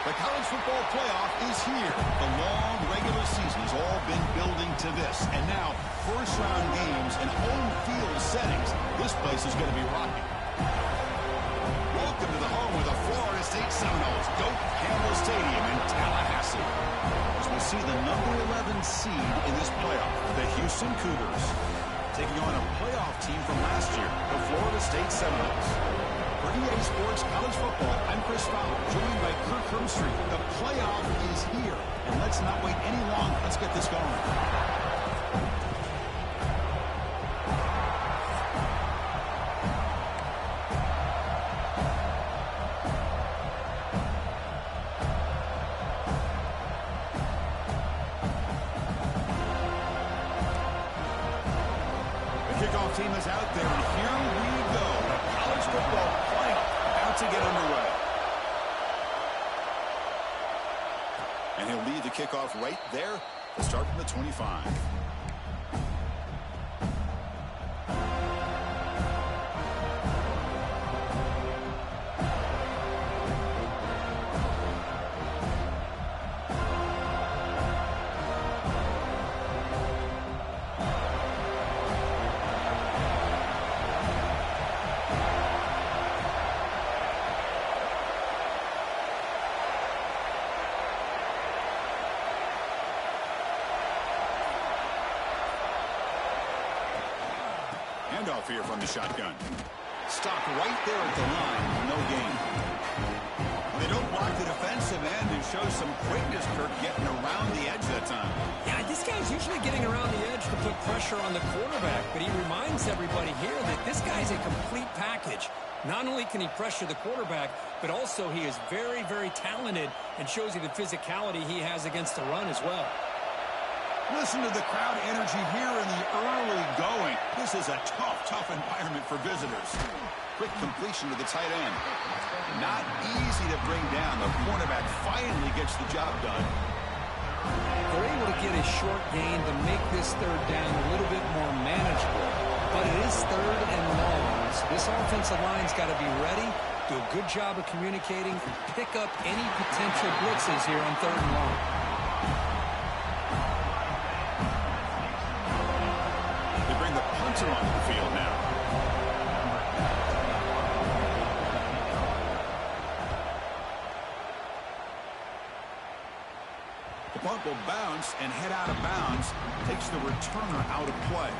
The college football playoff is here. The long regular season has all been building to this. And now, first-round games in home field settings. This place is going to be rocking. Welcome to the home of the Florida State Seminoles, Doak Campbell Stadium in Tallahassee. As we see the number 11 seed in this playoff, the Houston Cougars, taking on a playoff team from last year, the Florida State Seminoles. For EA Sports College Football, I'm Chris Fowler, joined by Kirk Hermstreet. The playoff is here, and let's not wait any longer. Let's get this going. Kickoff team is out there, and here we go. The college football playoff about to get underway. And he'll lead the kickoff right there to start from the 25. Handoff here from the shotgun. Stopped right there at the line. No gain. They don't block the defensive end and show some quickness, Kirk, getting around the edge that time. Yeah, this guy's usually getting around the edge to put pressure on the quarterback, but he reminds everybody here that this guy's a complete package. Not only can he pressure the quarterback, but also he is very, very talented and shows you the physicality he has against the run as well. Listen to the crowd energy here in the early going. This is a tough environment for visitors. Quick completion to the tight end. Not easy to bring down. The cornerback finally gets the job done. They're able to get a short gain to make this third down a little bit more manageable. But it is third and long, so this offensive line's got to be ready, do a good job of communicating, and pick up any potential blitzes here on third and long. Onto the field now. The punt will bounce and head out of bounds. Takes the returner out of play.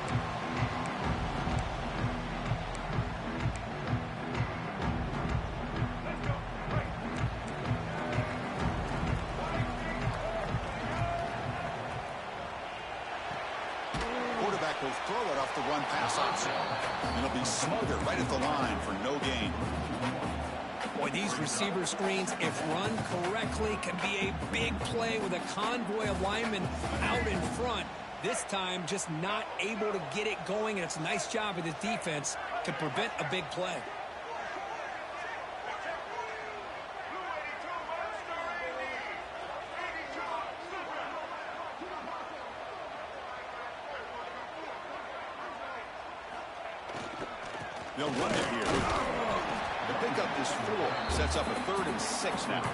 Will throw it off the run pass option. And it'll be smothered right at the line for no gain. Boy, these receiver screens, if run correctly, can be a big play with a convoy of linemen out in front. This time, just not able to get it going, and it's a nice job of the defense to prevent a big play. They'll run it here. The pickup is 4. Sets up a 3rd and 6 now.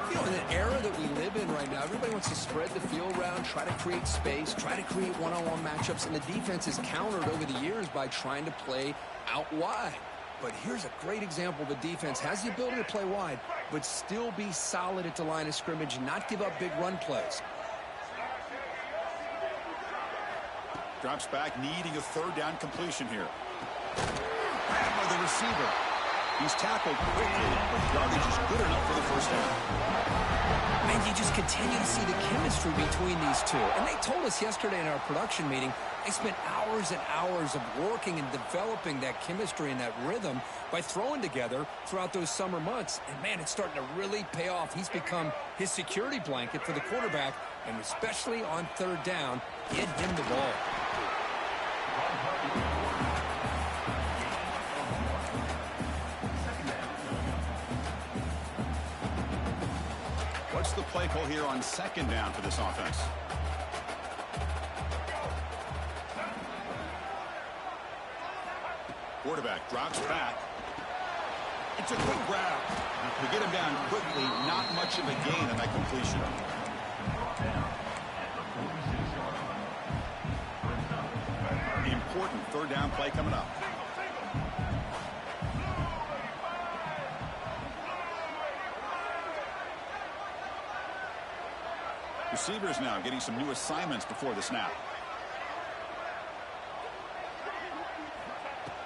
You know, in an era that we live in right now, everybody wants to spread the field around, try to create space, try to create one-on-one matchups, and the defense is countered over the years by trying to play out wide. But here's a great example. The defense has the ability to play wide, but still be solid at the line of scrimmage, not give up big run plays. Drops back, needing a 3rd down completion here. Grabbed by the receiver. He's tackled quickly, but yardage is good enough for the first down. Man, you just continue to see the chemistry between these two. And they told us yesterday in our production meeting, they spent hours and hours of working and developing that chemistry and that rhythm by throwing together throughout those summer months. And, man, it's starting to really pay off. He's become his security blanket for the quarterback, and especially on 3rd down, get him the ball. What's the play call here on 2nd down for this offense? Quarterback drops back. It's a quick grab. To get him down quickly, not much of a gain on that completion. Important third down play coming up. Receivers now getting some new assignments before the snap.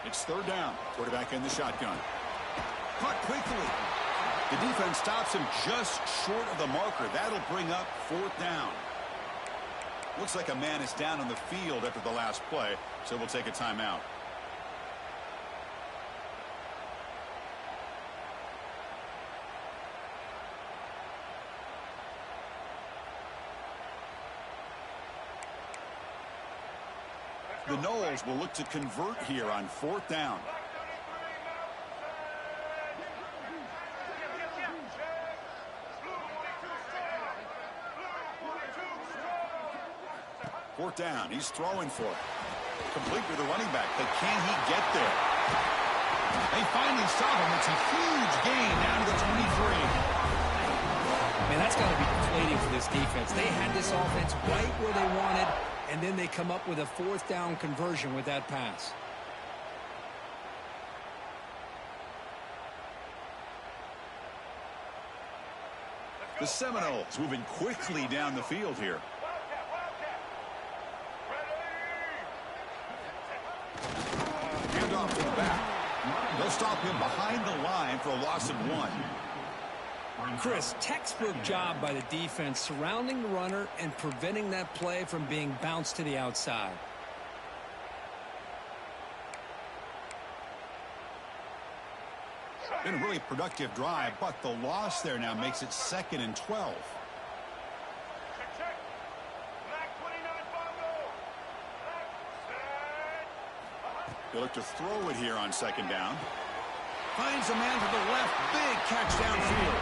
It's third down. Quarterback in the shotgun. Caught quickly. The defense stops him just short of the marker. That'll bring up fourth down. Looks like a man is down on the field after the last play, so we'll take a timeout. The Noles will look to convert here on fourth down. Fourth down. He's throwing for it. Complete with the running back, but can he get there? They finally stop him. It's a huge gain down to the 23. Man, that's got to be deflating for this defense. They had this offense right where they wanted, and then they come up with a fourth down conversion with that pass. The Seminoles moving quickly down the field here. Handoff to the back. They'll stop him behind the line for a loss of 1. Chris, textbook job by the defense surrounding the runner and preventing that play from being bounced to the outside. Been a really productive drive, but the loss there now makes it 2nd and 12. They look to throw it here on 2nd down. Finds a man to the left. Big catch downfield.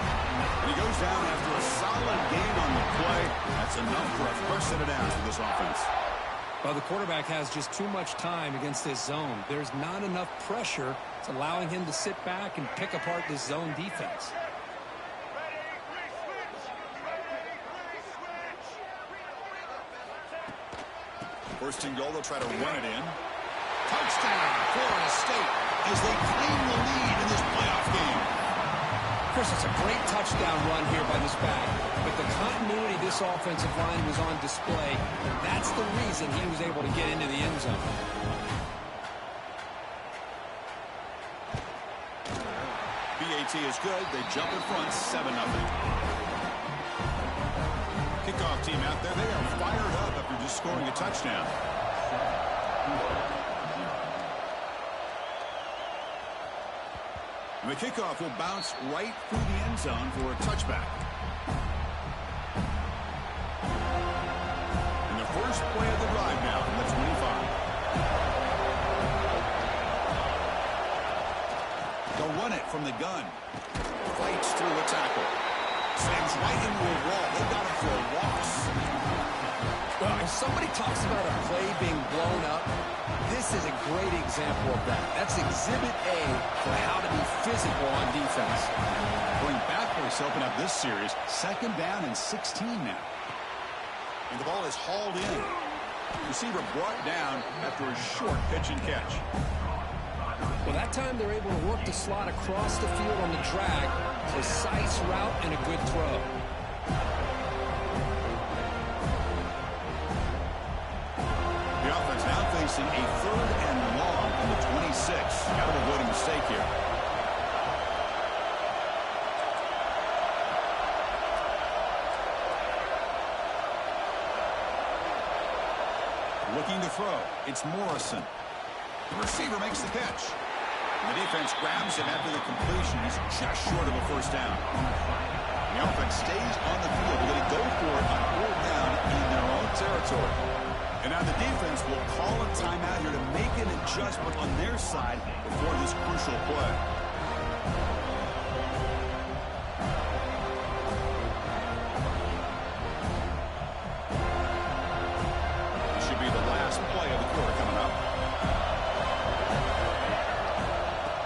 And he goes down after a solid gain on the play. That's enough for a first set of downs for this offense. Well, the quarterback has just too much time against this zone. There's not enough pressure. It's allowing him to sit back and pick apart this zone defense. First and goal, they'll try to run it in. Touchdown, Florida State, as they claim the lead in this playoff game. Chris, it's a great touchdown run here by this back, but the continuity this offensive line was on display. That's the reason he was able to get into the end zone. BAT is good. They jump in front, 7-0. Kickoff team out there. They are fired up after just scoring a touchdown. And the kickoff will bounce right through the end zone for a touchback. And the first play of the drive now from the 25. They'll run it from the gun. Fights through a tackle. Slams right into a wall. They got it for a loss. Well, if somebody talks about a play being blown up, this is a great example of that. That's exhibit A for how to be physical on defense. Going backwards to open up this series. 2nd down and 16 now. And the ball is hauled in. Receiver brought down after a short pitch and catch. Well, that time they're able to work the slot across the field on the drag. Precise route and a good throw. The offense now facing a 3rd and long from the 26. Got to avoid a mistake here. Looking to throw. It's Morrison. The receiver makes the catch. And the defense grabs him after the completion. He's just short of a first down. The offense stays on the field. They're going to go for it on 4th down in their own territory. And now the defense will call a timeout here to make an adjustment on their side before this crucial play. This should be the last play of the quarter coming up.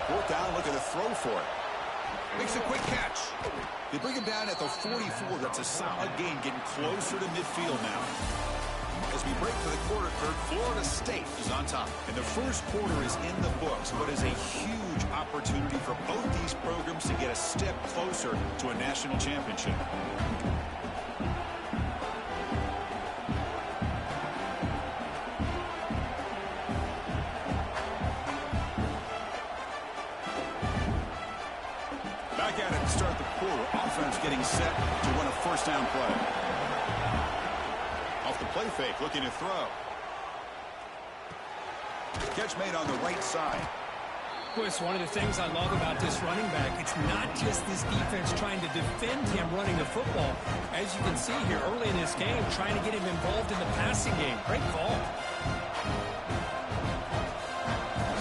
4th down, look at the throw for it. Makes a quick catch. They bring him down at the 44. That's a solid gain, getting closer to midfield now. As we break to the quarter, Kurt, Florida State is on top. And the first quarter is in the books, but is a huge opportunity for both these programs to get a step closer to a national championship. Back at it to start the quarter. Offense getting set to win a first down play. Off the play fake, looking to throw. Catch made on the right side. Chris, one of the things I love about this running back, it's not just this defense trying to defend him running the football. As you can see here early in this game, trying to get him involved in the passing game. Great call.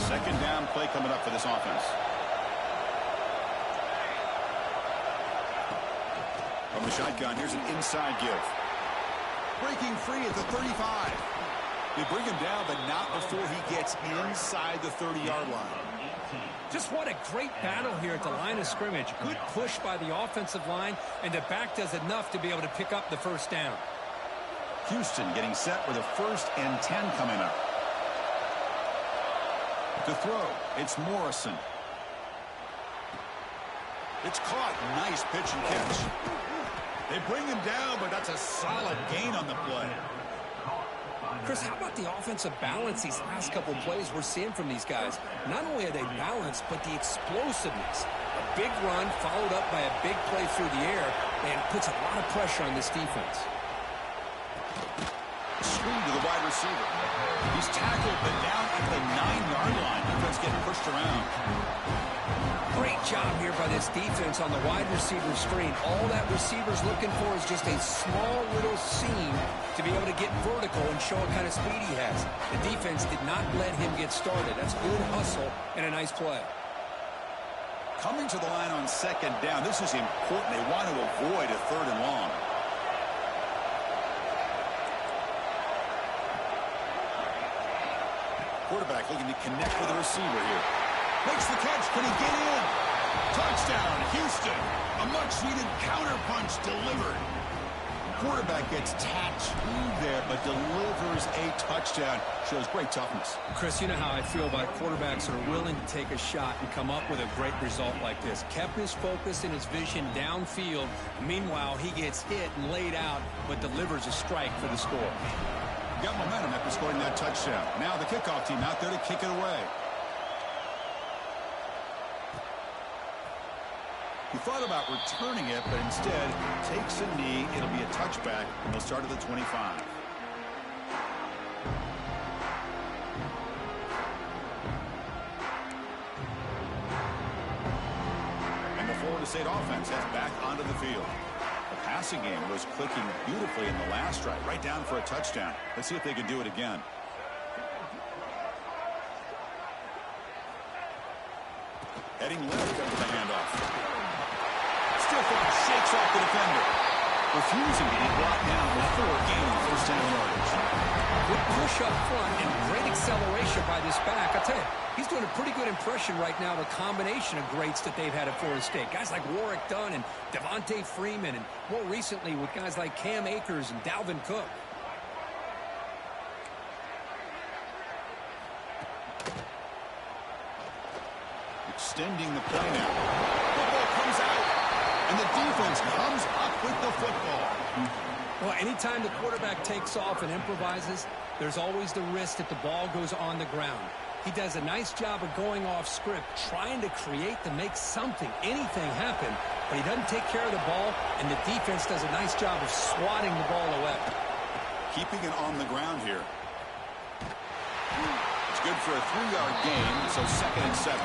Second down play coming up for this offense. From the shotgun, here's an inside give. Breaking free at the 35. They bring him down, but not before he gets inside the 30-yard line. Just what a great battle here at the line of scrimmage. Good push by the offensive line, and the back does enough to be able to pick up the first down. Houston getting set with a 1st and 10 coming up. To throw, it's Morrison. It's caught. Nice pitch and catch. They bring him down, but that's a solid gain on the play. Chris, how about the offensive balance these last couple plays we're seeing from these guys? Not only are they balanced, but the explosiveness. A big run followed up by a big play through the air, and puts a lot of pressure on this defense. Screen to the wide receiver. He's tackled, but down at the 9-yard line. Defense getting pushed around. Great job here by this defense on the wide receiver screen. All that receiver's looking for is just a small little seam to be able to get vertical and show what kind of speed he has. The defense did not let him get started. That's good hustle and a nice play. Coming to the line on second down. This is important. They want to avoid a 3rd and long. Quarterback looking to connect with the receiver here. Makes the catch. Can he get in? Touchdown, Houston. A much-needed counterpunch delivered. Quarterback gets tapped there, but delivers a touchdown. Shows great toughness. Chris, you know how I feel about quarterbacks that are willing to take a shot and come up with a great result like this. Kept his focus and his vision downfield. Meanwhile, he gets hit and laid out, but delivers a strike for the score. Got momentum after scoring that touchdown. Now the kickoff team out there to kick it away. He thought about returning it, but instead takes a knee. It'll be a touchback. They'll start at the 25. And the Florida State offense heads back onto the field. The passing game was clicking beautifully in the last drive, right down for a touchdown. Let's see if they can do it again. Heading left after the handoff. Shakes off the defender. Refusing to be brought down before gaining first down yardage. Good push up front and great acceleration by this back. I'll tell you, he's doing a pretty good impression right now of a combination of greats that they've had at Florida State. Guys like Warwick Dunn and Devontae Freeman, and more recently with guys like Cam Akers and Dalvin Cook. Extending the play now. Football comes out. And the defense comes up with the football. Well, anytime the quarterback takes off and improvises, there's always the risk that the ball goes on the ground. He does a nice job of going off script, trying to create to make something, anything happen, but he doesn't take care of the ball, and the defense does a nice job of swatting the ball away. Keeping it on the ground here. It's good for a 3-yard gain, so 2nd and 7.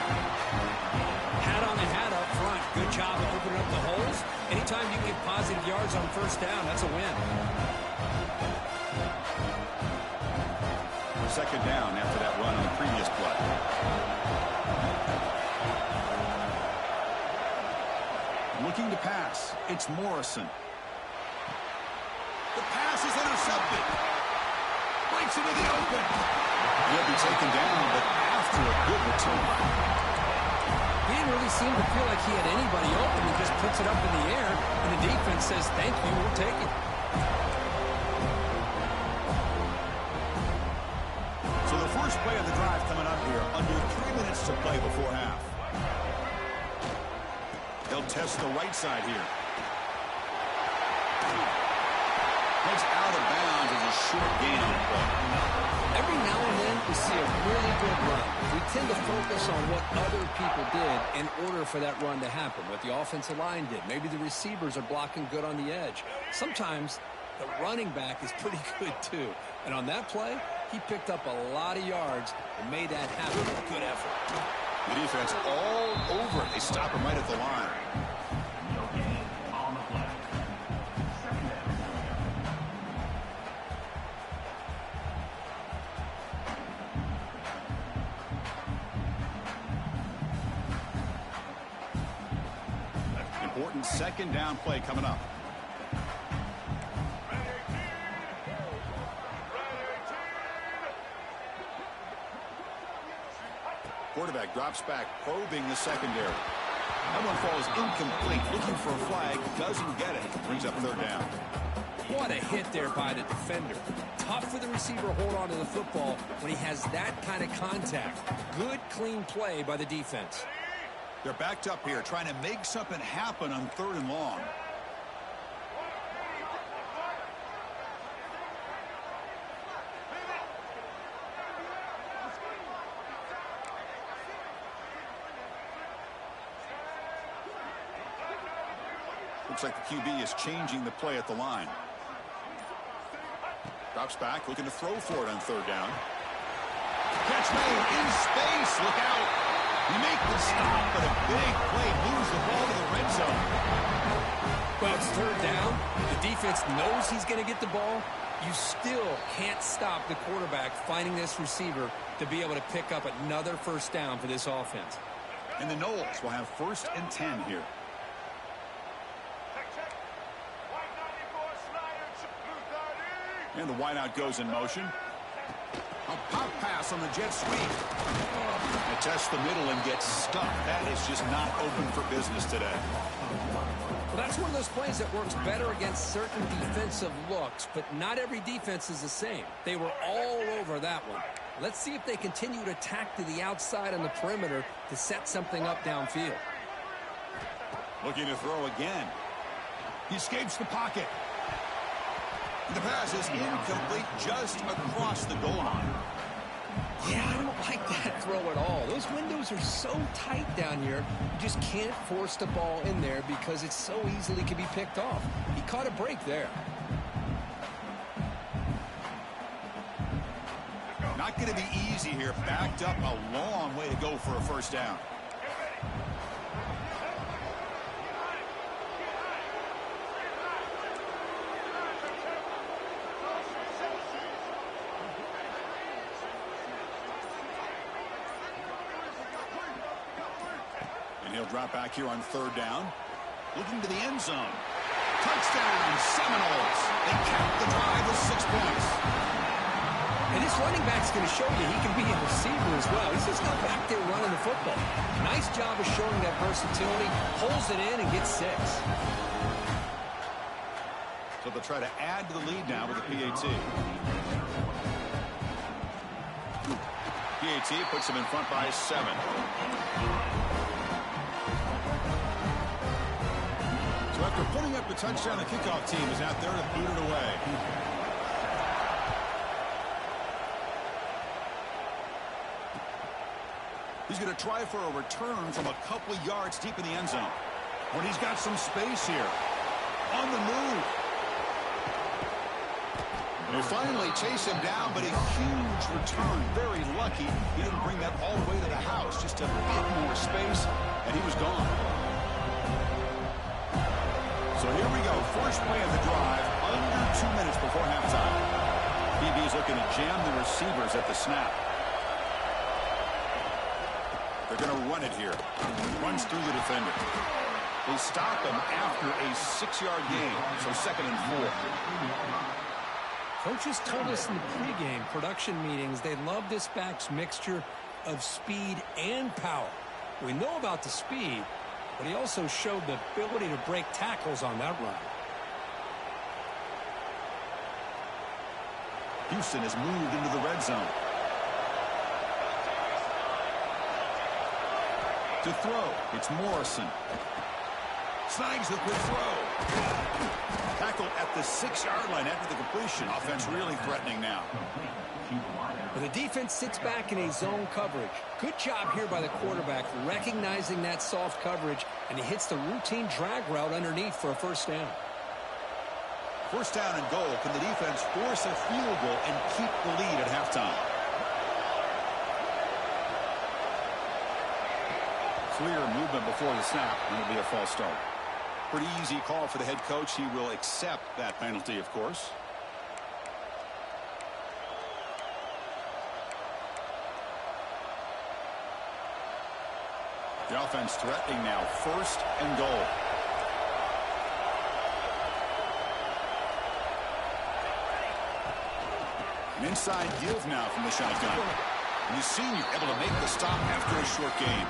Hat on the hat up front. Good job of opening up the holes. Anytime you get positive yards on first down, that's a win. 2nd down after that run on the previous play. Looking to pass. It's Morrison. The pass is intercepted. Breaks into the open. He'll be taken down, but after a good return. He didn't really seem to feel like he had anybody open. He just puts it up in the air, and the defense says, thank you, we'll take it. So the first play of the drive coming up here, under 3 minutes to play before half. They'll test the right side here. Heads out of bounds as a short gain on the play. Every now and then we see a really good run. We tend to focus on what other people did in order for that run to happen, what the offensive line did. Maybe the receivers are blocking good on the edge. Sometimes the running back is pretty good too. And on that play, he picked up a lot of yards and made that happen with a good effort. The defense all over it. They stop him right at the line. Important second down play coming up. Quarterback drops back, probing the secondary. That one falls incomplete. Looking for a flag, doesn't get it. Brings up third down. What a hit there by the defender. Tough for the receiver to hold on to the football when he has that kind of contact. Good, clean play by the defense. They're backed up here, trying to make something happen on 3rd and long. Looks like the QB is changing the play at the line. Drops back, looking to throw for it on 3rd down. Catch made in space. Look out. You make the stop, but a big play moves the ball to the red zone. Well, it's 3rd down. The defense knows he's going to get the ball. You still can't stop the quarterback finding this receiver to be able to pick up another 1st down for this offense. And the Knowles will have 1st and 10 here. And the wideout goes in motion. A pop pass on the jet sweep. They test the middle and get stuck. That is just not open for business today. Well, that's one of those plays that works better against certain defensive looks, but not every defense is the same. They were all over that one. Let's see if they continue to attack to the outside on the perimeter to set something up downfield. Looking to throw again. He escapes the pocket. The pass is incomplete just across the goal line. Yeah, I don't like that throw at all. Those windows are so tight down here, you just can't force the ball in there because it so easily can be picked off. He caught a break there. Not going to be easy here. Backed up a long way to go for a 1st down. He'll drop back here on 3rd down. Looking to the end zone. Touchdown, Seminoles. They cap the drive with 6 points. And this running back's going to show you he can be a receiver as well. He's just not back there running the football. Nice job of showing that versatility. Pulls it in and gets 6. So they'll try to add to the lead now with the PAT. PAT puts them in front by 7. So after putting up the touchdown, the kickoff team is out there to boot it away. He's going to try for a return from a couple of yards deep in the end zone. When he's got some space here. On the move. They finally chase him down, but a huge return. Very lucky he didn't bring that all the way to the house. Just a bit more space, and he was gone. So here we go. First play of the drive, under 2 minutes before halftime. PB is looking to jam the receivers at the snap. They're going to run it here. Runs through the defender. They stop him after a 6-yard gain, so 2nd and 4. Coaches told us in the pregame production meetings they love this back's mixture of speed and power. We know about the speed, but he also showed the ability to break tackles on that run. Houston has moved into the red zone. To throw, it's Morrison. Snags the quick throw. Tackled at the 6-yard line after the completion. Offense really threatening now. The defense sits back in a zone coverage. Good job here by the quarterback recognizing that soft coverage, and he hits the routine drag route underneath for a first down. First down and goal. Can the defense force a field goal and keep the lead at halftime? Clear movement before the snap, and it'll be a false start. Pretty easy call for the head coach. He will accept that penalty, of course. The offense threatening now. First and goal. An inside give now from the shotgun. And the senior able to make the stop after a short game.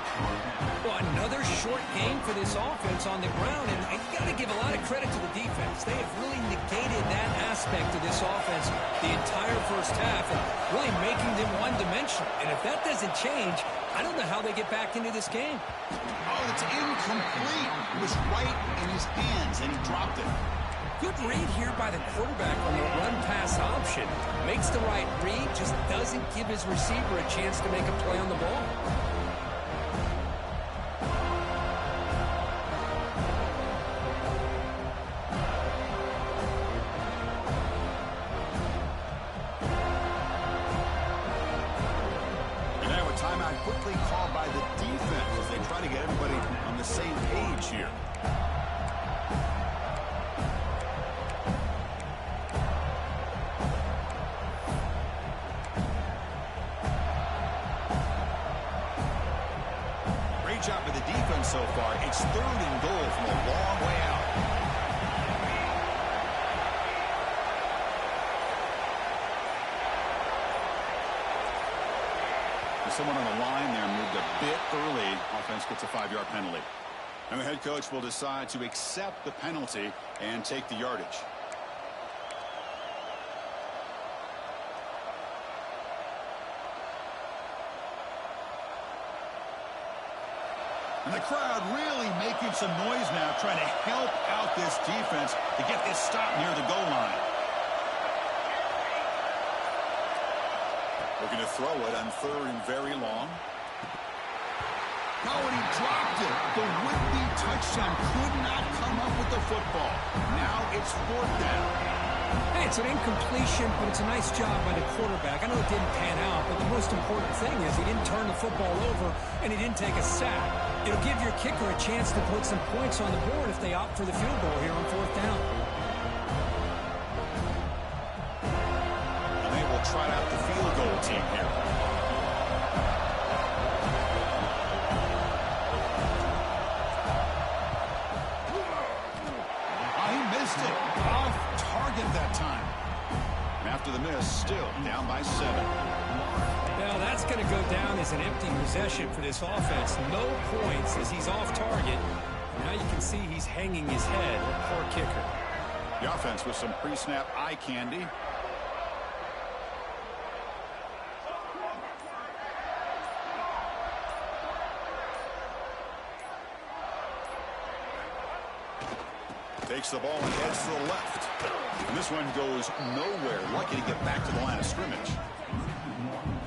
Well, another short game for this offense on the ground, and you got to give a lot of credit to the defense. They have really negated that aspect of this offense the entire first half, and really making them one-dimensional. And if that doesn't change, I don't know how they get back into this game. Oh, it's incomplete. It was right in his hands, and he dropped it. Good read here by the quarterback on the run-pass option. Makes the right read, just doesn't give his receiver a chance to make a play on the ball. And now a timeout quickly called by the defense as they try to get everybody on the same page here. Job by the defense so far. It's third and goal from a long way out. There's someone on the line there moved a bit early. Offense gets a 5-yard penalty. And the head coach will decide to accept the penalty and take the yardage. And the crowd really making some noise now, trying to help out this defense to get this stop near the goal line. Looking to throw it on third and very long. Oh, and he dropped it. The would-be touchdown could not come up with the football. Now it's fourth down. Hey, it's an incompletion, but it's a nice job by the quarterback. I know it didn't pan out, but the most important thing is he didn't turn the football over and he didn't take a sack. It'll give your kicker a chance to put some points on the board if they opt for the field goal here on fourth down. And they will try out the field goal team here. He missed it. Off target that time. And after the miss, still down by 7. Now that's going to go down as an empty possession for this offense. No points as he's off target. Now you can see he's hanging his head. Poor kicker. The offense with some pre-snap eye candy. Takes the ball and heads to the left. And this one goes nowhere. Lucky to get back to the line of scrimmage.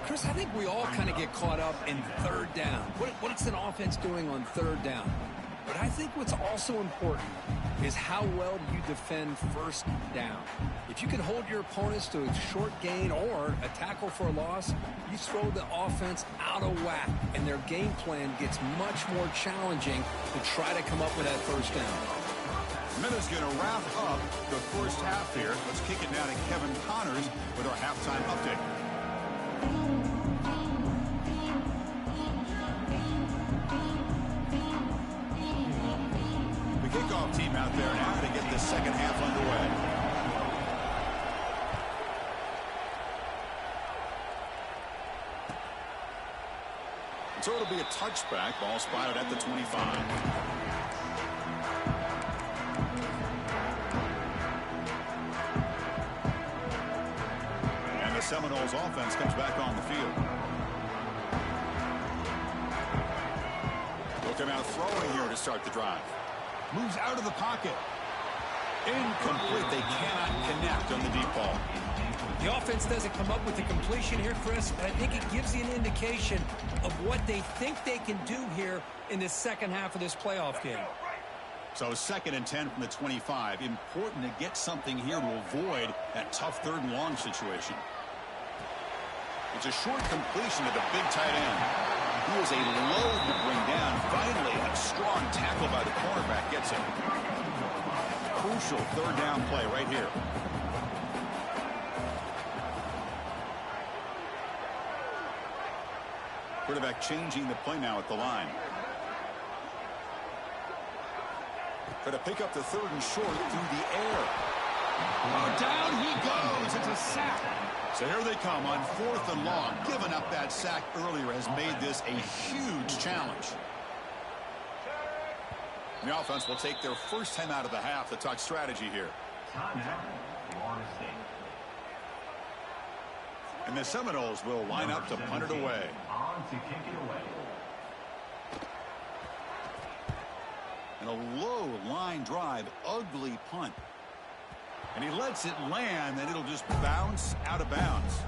Chris, I think we all kind of get caught up in third down. What's an offense doing on third down? But I think what's also important is how well you defend first down. If you can hold your opponents to a short gain or a tackle for a loss, you throw the offense out of whack, and their game plan gets much more challenging to try to come up with that first down. Minutes going to wrap up the first half here. Let's kick it now to Kevin Connors with our halftime update. The kickoff team out there now to get the second half underway. So it'll be a touchback. Ball spotted at the 25. And the Seminoles offense comes back on the field. They'll come out throwing here to start the drive. Moves out of the pocket. Incomplete. They cannot connect on the deep ball. The offense doesn't come up with the completion here, Chris, but I think it gives you an indication of what they think they can do here in the second half of this playoff game. So 2nd and 10 from the 25. Important to get something here to avoid that tough 3rd and long situation. It's a short completion to the big tight end. He is a load to bring down. Finally, a strong tackle by the cornerback gets him. Crucial 3rd down play right here. Quarterback changing the play now at the line. Try to pick up the 3rd and short through the air. Oh, down he goes. It's a sack. So here they come on 4th and long. Giving up that sack earlier has made this a huge challenge. The offense will take their first time out of the half to talk strategy here. And the Seminoles will line up to punt it away. And a low line drive, ugly punt. And he lets it land, and it'll just bounce out of bounds.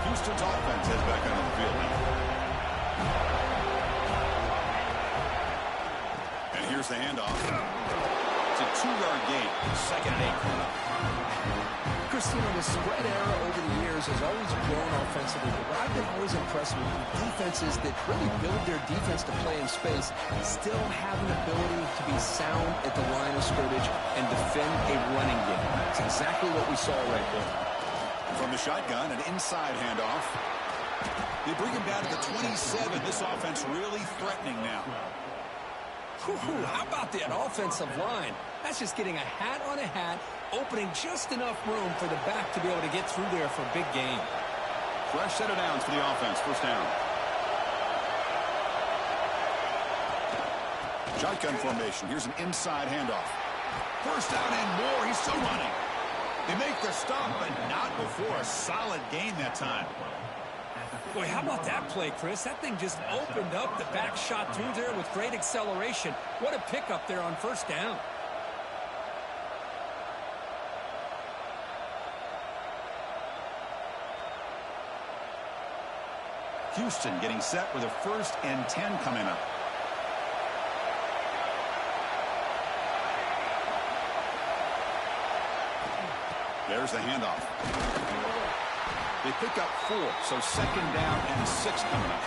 Houston's offense heads back onto the field now. And here's the handoff. It's a 2-yard gain. 2nd and 8 coming up. Christina, the spread era over the years has always grown offensively, but I've been always impressed with defenses that really build their defense to play in space, still have an ability to be sound at the line of scrimmage and defend a running game. It's exactly what we saw right there. From the shotgun, an inside handoff. They bring him down to the 27. This offense really threatening now. How about that offensive line? That's just getting a hat on a hat, opening just enough room for the back to be able to get through there for a big gain. Fresh set of downs for the offense. First down. Shotgun formation. Here's an inside handoff. First down and more. He's still running. They make the stop, but not before a solid gain that time. Boy, how about that play, Chris? That thing just opened up. The back shot through there with great acceleration. What a pickup there on first down. Houston getting set with a 1st and 10 coming up. There's the handoff. They pick up 4, so 2nd down and 6 coming up.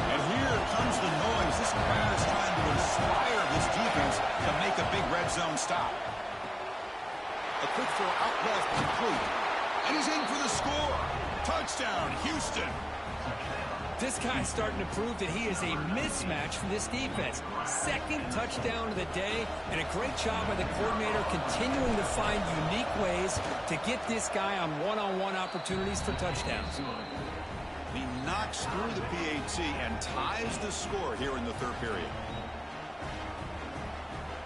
And here comes the noise. This crowd is trying to inspire this defense to make a big red zone stop. A quick throw out left, complete. And he's in for the score. Touchdown, Houston. This guy's starting to prove that he is a mismatch for this defense. 2nd touchdown of the day, and a great job by the coordinator continuing to find unique ways to get this guy on one-on-one opportunities for touchdowns. He knocks through the PAT and ties the score here in the 3rd period.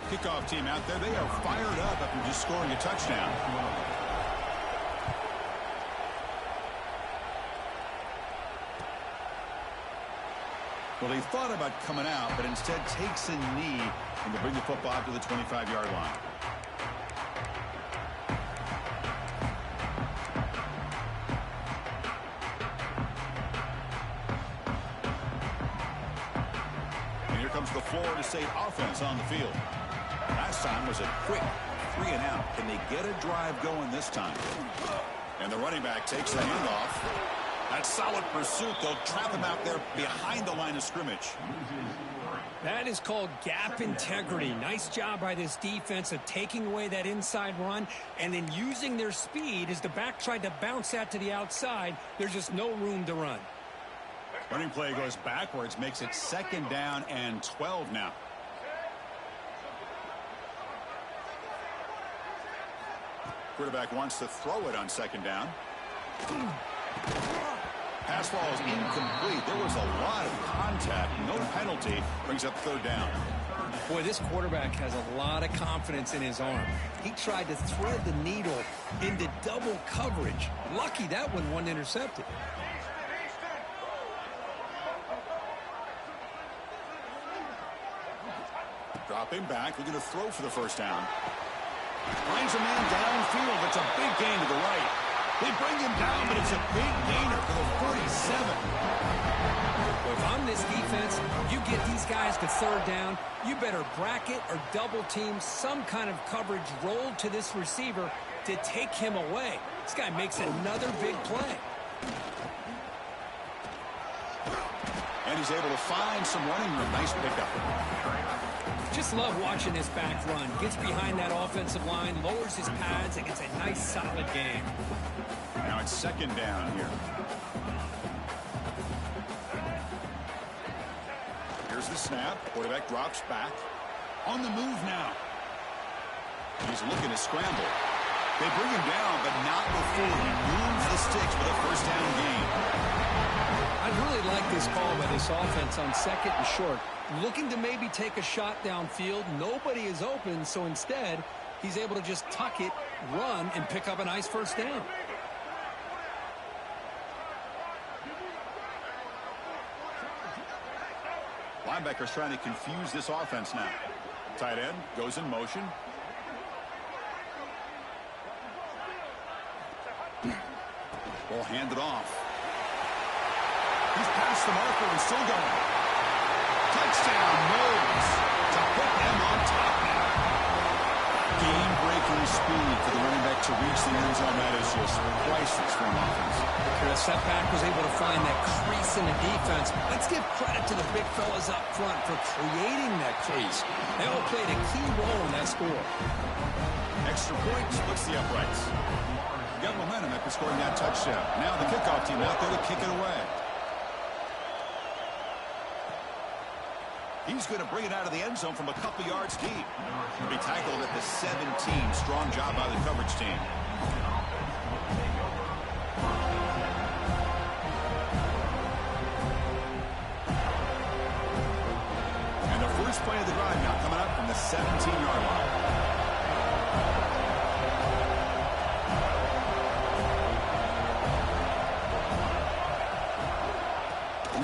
Kickoff team out there, they are fired up after just scoring a touchdown. Well, they thought about coming out, but instead takes a knee and they bring the football out to the 25-yard line. And here comes the Florida State offense on the field. Last time was a quick 3 and out. Can they get a drive going this time? And the running back takes the handoff. That solid pursuit. They'll trap him out there behind the line of scrimmage. That is called gap integrity. Nice job by this defense of taking away that inside run and then using their speed as the back tried to bounce that to the outside. There's just no room to run. Running Running play goes backwards, makes it 2nd down and 12 now. Quarterback wants to throw it on 2nd down. Pass ball is incomplete. There was a lot of contact. No penalty. Brings up 3rd down. Boy, this quarterback has a lot of confidence in his arm. He tried to thread the needle into double coverage. Lucky that one wasn't intercepted. Dropping back, looking to throw for the 1st down. Finds a man downfield. It's a big gain to the right. They bring him down, but it's a big gainer for the 47. Well, if I'm this defense, you get these guys to 3rd down, you better bracket or double team some kind of coverage rolled to this receiver to take him away. This guy makes another big play. And he's able to find some running room. Nice pickup. Just love watching this back run. Gets behind that offensive line, lowers his pads, and gets a nice solid game. Now it's 2nd down here. Here's the snap. Quarterback drops back. On the move now. He's looking to scramble. They bring him down, but not before he moves the sticks for the 1st down gain. I really like this call by this offense on 2nd and short. Looking to maybe take a shot downfield. Nobody is open, so instead, he's able to just tuck it, run, and pick up a nice 1st down. Linebackers trying to confuse this offense now. Tight end goes in motion. Ball handed off. He's past the marker and still going. Touchdown, Moles, to put them on top now. Game-breaking speed for the running back to reach the end zone. That is just priceless for an offense. The setback was able to find that crease in the defense. Let's give credit to the big fellas up front for creating that crease. They all played a key role in that score. Extra point splits the uprights. Got momentum after scoring that touchdown. Now the kickoff team out there to kick it away. He's going to bring it out of the end zone from a couple yards deep. He'll be tackled at the 17. Strong job by the coverage team. And the first play of the drive now coming up from the 17-yard line.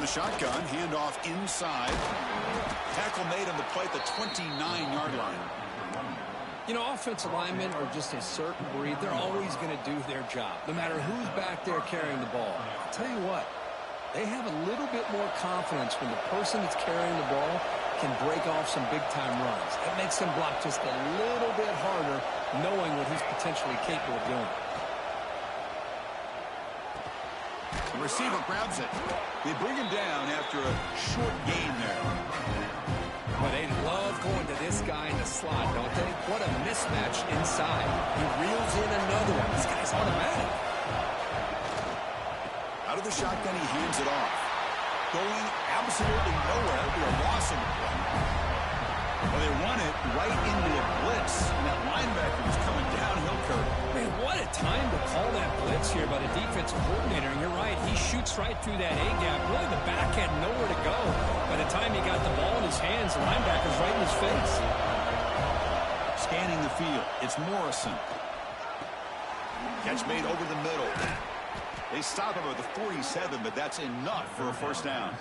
Shotgun, handoff inside. Tackle made on the play at the 29-yard line. You know, offensive linemen are just a certain breed. They're always going to do their job, no matter who's back there carrying the ball. I'll tell you what, they have a little bit more confidence when the person that's carrying the ball can break off some big-time runs. It makes them block just a little bit harder, knowing what he's potentially capable of doing. The receiver grabs it. They bring him down after a short gain there. Well, they love going to this guy in the slot, don't they? What a mismatch inside. He reels in another one. This guy's automatic. Out of the shotgun, he hands it off. Going absolutely nowhere to a loss in the play. Well, they run it right into a blitz, and that linebacker was coming downhill curve. Man, what a time to call that blitz here by the defensive coordinator. And you're right, he shoots right through that A-gap. Really, the back had nowhere to go. By the time he got the ball in his hands, the linebacker's right in his face. Scanning the field, it's Morrison. Catch made over the middle. They stop him at the 47, but that's enough for a 1st down.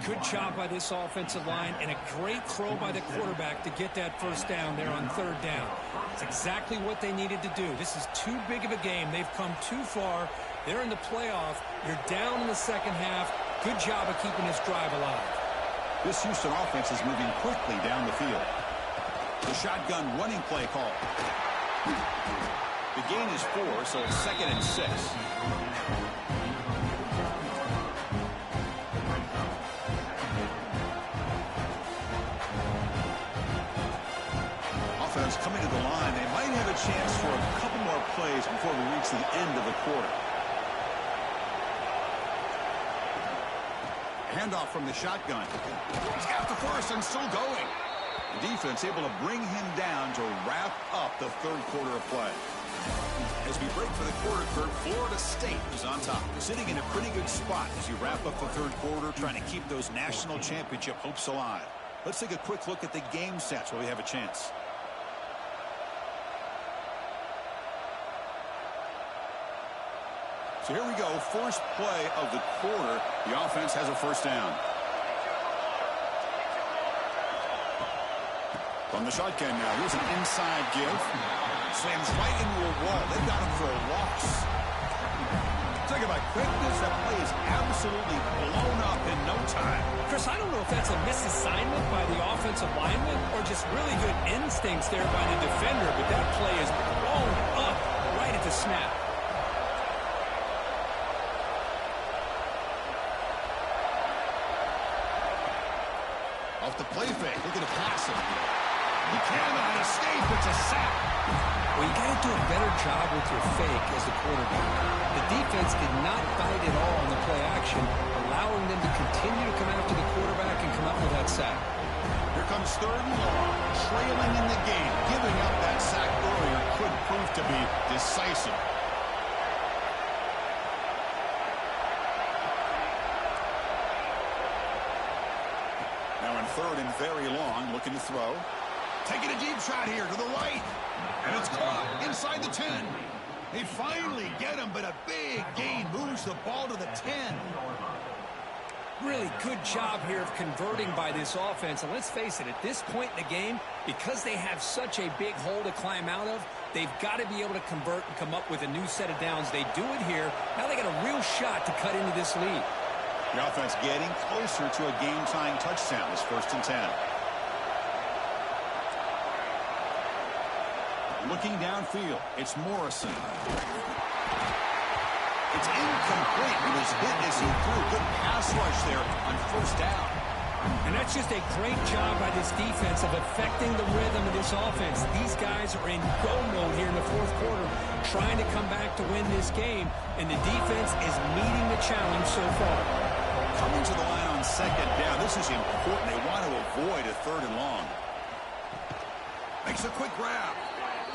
Good job by this offensive line and a great throw by the quarterback to get that 1st down there on 3rd down. It's exactly what they needed to do. This is too big of a game. They've come too far. They're in the playoff. You're down in the 2nd half. Good job of keeping this drive alive. This Houston offense is moving quickly down the field. The shotgun running play call. The gain is 4, so it's 2nd and 6. Offense coming to the line. They might have a chance for a couple more plays before we reach the end of the quarter. Handoff from the shotgun. He's got the first and still going. The defense able to bring him down to wrap up the third quarter of play. As we break for the quarter third, Florida State is on top. Sitting in a pretty good spot as you wrap up the third quarter, trying to keep those national championship hopes alive. Let's take a quick look at the game stats while we have a chance. So here we go, first play of the quarter. The offense has a first down. From the shotgun now, here's an inside give. Slams right into a wall. They've got him for a loss. Talk about quickness. That play is absolutely blown up in no time. Chris, I don't know if that's a misassignment by the offensive lineman or just really good instincts there by the defender, but that play is blown up right at the snap. Off the play fake, looking to pass it. He cannot escape. It's a sack. Well, you got to do a better job with your fake as the quarterback. The defense did not bite at all on the play action, allowing them to continue to come after the quarterback and come up with that sack. Here comes third and long, trailing in the game. Giving up that sack earlier could prove to be decisive. Now in third and very long, looking to throw. Taking a deep shot here to the right. And it's caught inside the 10. They finally get him, but a big gain moves the ball to the 10. Really good job here of converting by this offense. And let's face it, at this point in the game, because they have such a big hole to climb out of, they've got to be able to convert and come up with a new set of downs. They do it here. Now they got a real shot to cut into this lead. The offense getting closer to a game-tying touchdown. This first and 10. Looking downfield, it's Morrison. It's incomplete. It was hit as he threw. Good pass rush there on first down. And that's just a great job by this defense of affecting the rhythm of this offense. These guys are in go mode here in the fourth quarter, trying to come back to win this game, and the defense is meeting the challenge so far. Coming to the line on second down. This is important. They want to avoid a third and long. Makes a quick grab.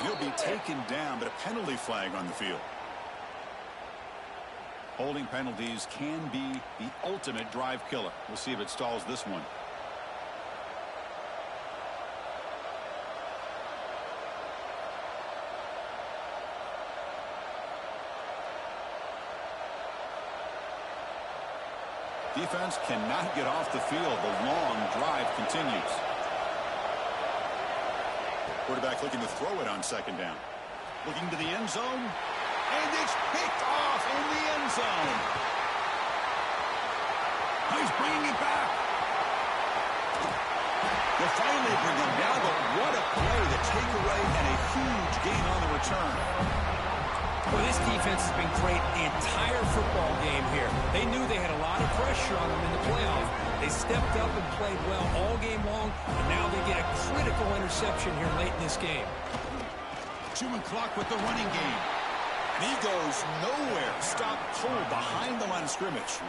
He'll be taken down, but a penalty flag on the field. Holding penalties can be the ultimate drive killer. We'll see if it stalls this one. Defense cannot get off the field. The long drive continues. Quarterback looking to throw it on second down. Looking to the end zone. And it's picked off in the end zone. He's bringing it back. They'll finally bring him down, but what a play. The takeaway and a huge gain on the return. Well, this defense has been great the entire football game here. They knew they had a lot of pressure on them in the playoff. They stepped up and played well all game long, and now they get a critical interception here late in this game. Chewing clock with the running game. And he goes nowhere. Stop cold behind the line of scrimmage.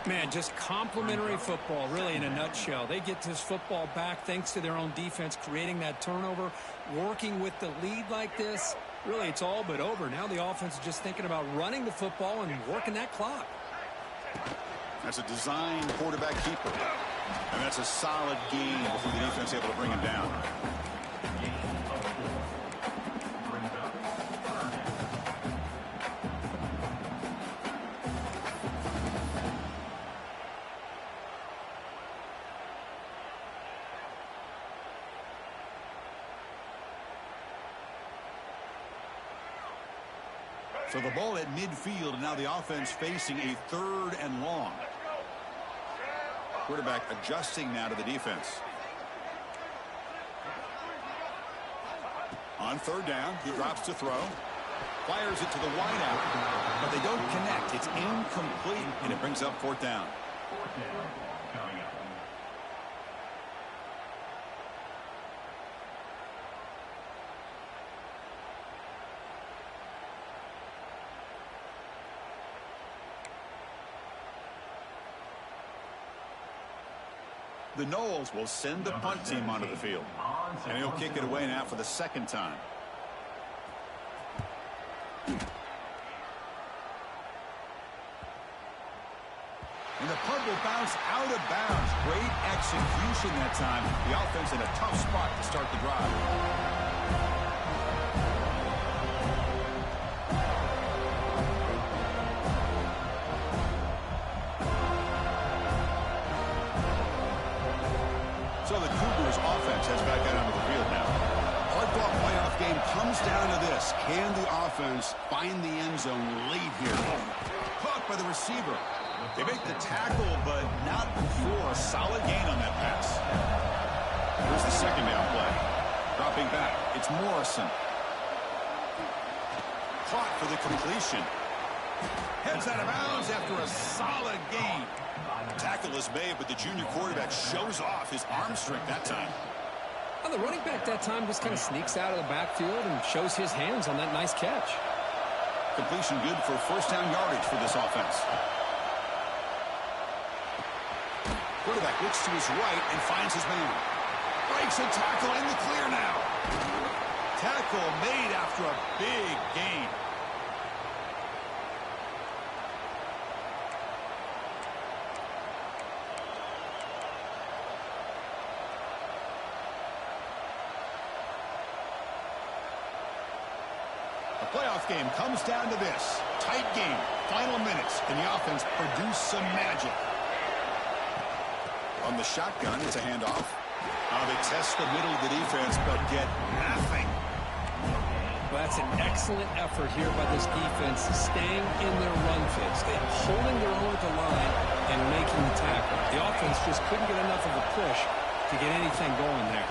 Man, just complimentary football, really, in a nutshell. They get this football back thanks to their own defense, creating that turnover, working with the lead like this. Really, it's all but over. Now the offense is just thinking about running the football and working that clock. That's a design quarterback keeper. And that's a solid gain before the defense able to bring him down. So the ball at midfield, and now the offense facing a third and long. Quarterback adjusting now to the defense. On third down, he drops to throw. Fires it to the wideout, but they don't connect. It's incomplete, and it brings up fourth down. The Knowles will send the punt team onto the field. And he'll kick it away now for the second time. And the punt will bounce out of bounds. Great execution that time. The offense in a tough spot to start the drive. So the Cougars offense has back out onto the field now. Hard-fought playoff game comes down to this. Can the offense find the end zone late here? Caught by the receiver. They make the tackle, but not before a solid gain on that pass. Here's the second down play. Dropping back, it's Morrison. Caught for the completion. Heads out of bounds after a solid gain. Tackle is made, but the junior quarterback shows off his arm strength that time. Well, the running back that time just kind of sneaks out of the backfield and shows his hands on that nice catch. Completion good for first down yardage for this offense. Quarterback looks to his right and finds his man. Breaks a tackle in the clear now. Tackle made after a big gain. The playoff game comes down to this. Tight game, final minutes, and the offense produce some magic. On the shotgun, it's a handoff. They test the middle of the defense, but get nothing. Well, that's an excellent effort here by this defense, staying in their run fix, holding their own at the line and making the tackle. The offense just couldn't get enough of a push to get anything going there.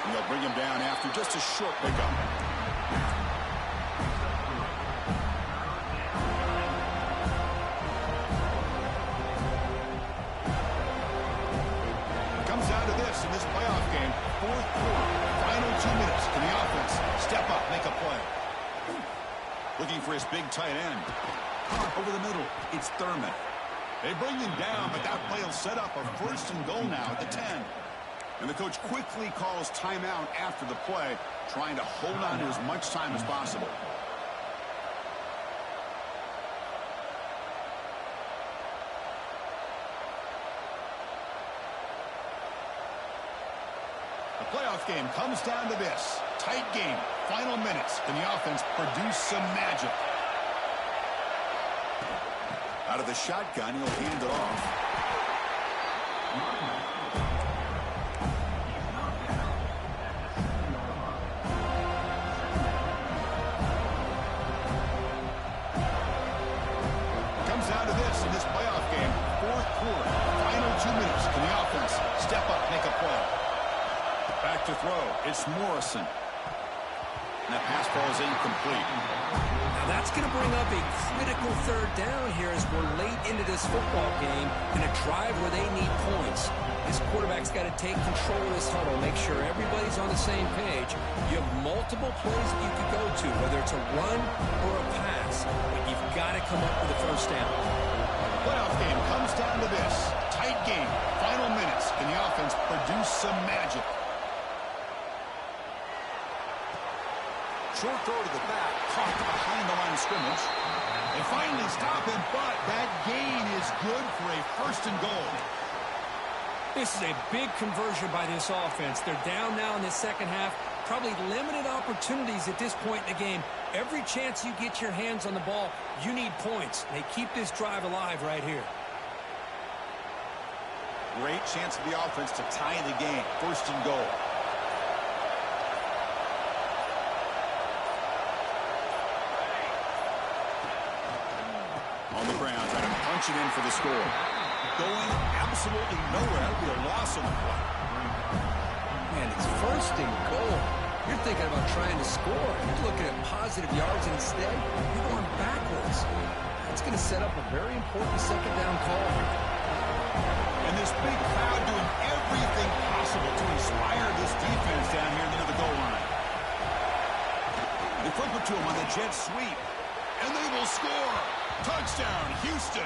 And they'll bring him down after just a short pickup. In this playoff game, fourth quarter, final 2 minutes. Can the offense step up, make a play? Looking for his big tight end. Over the middle, it's Thurman. They bring him down, but that play will set up a first and goal now at the 10. And the coach quickly calls timeout after the play, trying to hold on to as much time as possible. Playoff game comes down to this. Tight game, final minutes. Can the offense produce some magic? Out of the shotgun, he'll hand it off. Comes down to this in this playoff game. Fourth quarter, final 2 minutes. Can the offense step up, make a play? Back to throw. It's Morrison. And that pass ball is incomplete. Now that's going to bring up a critical third down here as we're late into this football game in a drive where they need points. This quarterback's got to take control of this huddle, make sure everybody's on the same page. You have multiple plays that you could go to, whether it's a run or a pass, but you've got to come up with a first down. Playoff game comes down to this. Tight game, final minutes. Can the offense produce some magic? Short throw to the back, caught behind the line of scrimmage. They finally stop him, but that gain is good for a first and goal. This is a big conversion by this offense. They're down now in the second half. Probably limited opportunities at this point in the game. Every chance you get your hands on the ball, you need points. They keep this drive alive right here. Great chance for the offense to tie the game. First and goal. On the ground, trying to punch it in for the score. Going absolutely nowhere. That would be a loss on the play. Man, it's first and goal. You're thinking about trying to score. You're looking at positive yards, and instead, you're going backwards. That's going to set up a very important second down call here. And this big crowd doing everything possible to inspire this defense down here near the goal line. They flip it to him on the jet sweep. And they will score. Touchdown, Houston.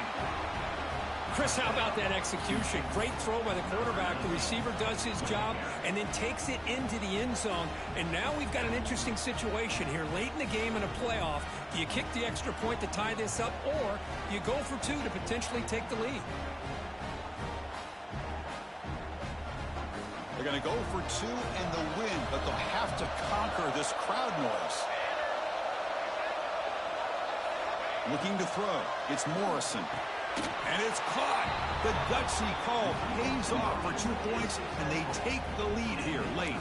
Chris, how about that execution? Great throw by the quarterback. The receiver does his job and then takes it into the end zone. And now we've got an interesting situation here. Late in the game in a playoff, do you kick the extra point to tie this up, or you go for two to potentially take the lead? They're going to go for two and the win, but they'll have to conquer this crowd noise. Looking to throw. It's Morrison. And it's caught. The gutsy call pays off for 2 points, and they take the lead here late.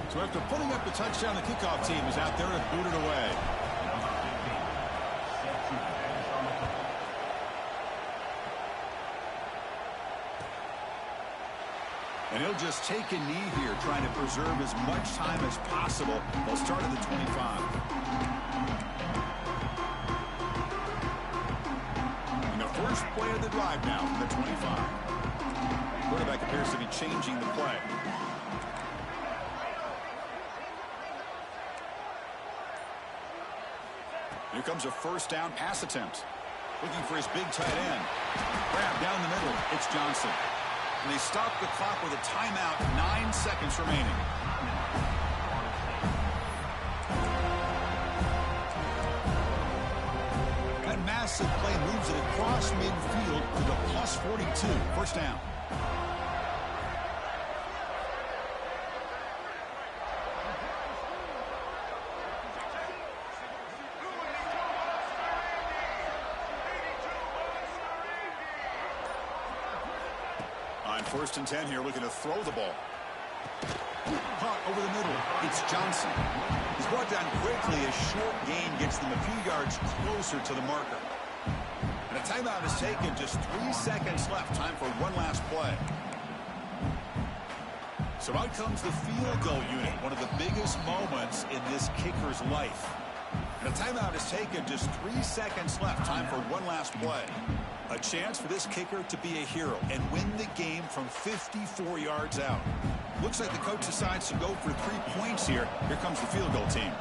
So after putting up the touchdown, the kickoff team is out there to boot it away. And he'll just take a knee here, trying to preserve as much time as possible. They'll start at the 25. First play of the drive now from the 25. Quarterback appears to be changing the play. Here comes a first down pass attempt. Looking for his big tight end. Grab down the middle. It's Johnson. And they stop the clock with a timeout. 9 seconds remaining. Massive play moves it across midfield to the plus 42. First down. On 1st and 10 here, looking to throw the ball. Caught over the middle. It's Johnson. He's brought down quickly. A short gain gets them a few yards closer to the marker. And a timeout is taken. Just 3 seconds left. Time for one last play. So out comes the field goal unit. One of the biggest moments in this kicker's life. And a timeout is taken. Just 3 seconds left. Time for one last play. A chance for this kicker to be a hero and win the game from 54 yards out. Looks like the coach decides to go for 3 points here. Here comes the field goal team.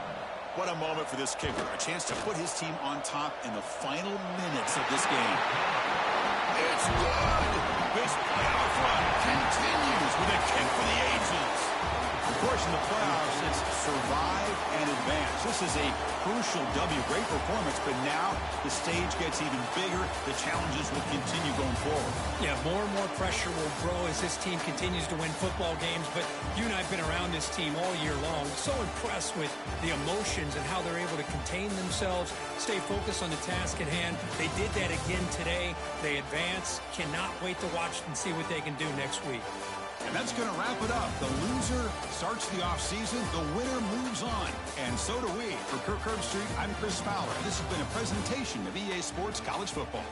What a moment for this kicker. A chance to put his team on top in the final minutes of this game. It's good. This playoff run continues with a kick for the ages. Of course, in the playoffs, it's survive and advance. This is a crucial W. Great performance, but now the stage gets even bigger. The challenges will continue going forward. Yeah, more and more pressure will grow as this team continues to win football games, but you and I have been around this team all year long. So impressed with the emotions and how they're able to contain themselves, stay focused on the task at hand. They did that again today. They advance. Cannot wait to watch and see what they can do next week. And that's going to wrap it up. The loser starts the offseason. The winner moves on. And so do we. For Kirk Herbstreit, I'm Chris Fowler. This has been a presentation of EA Sports College Football.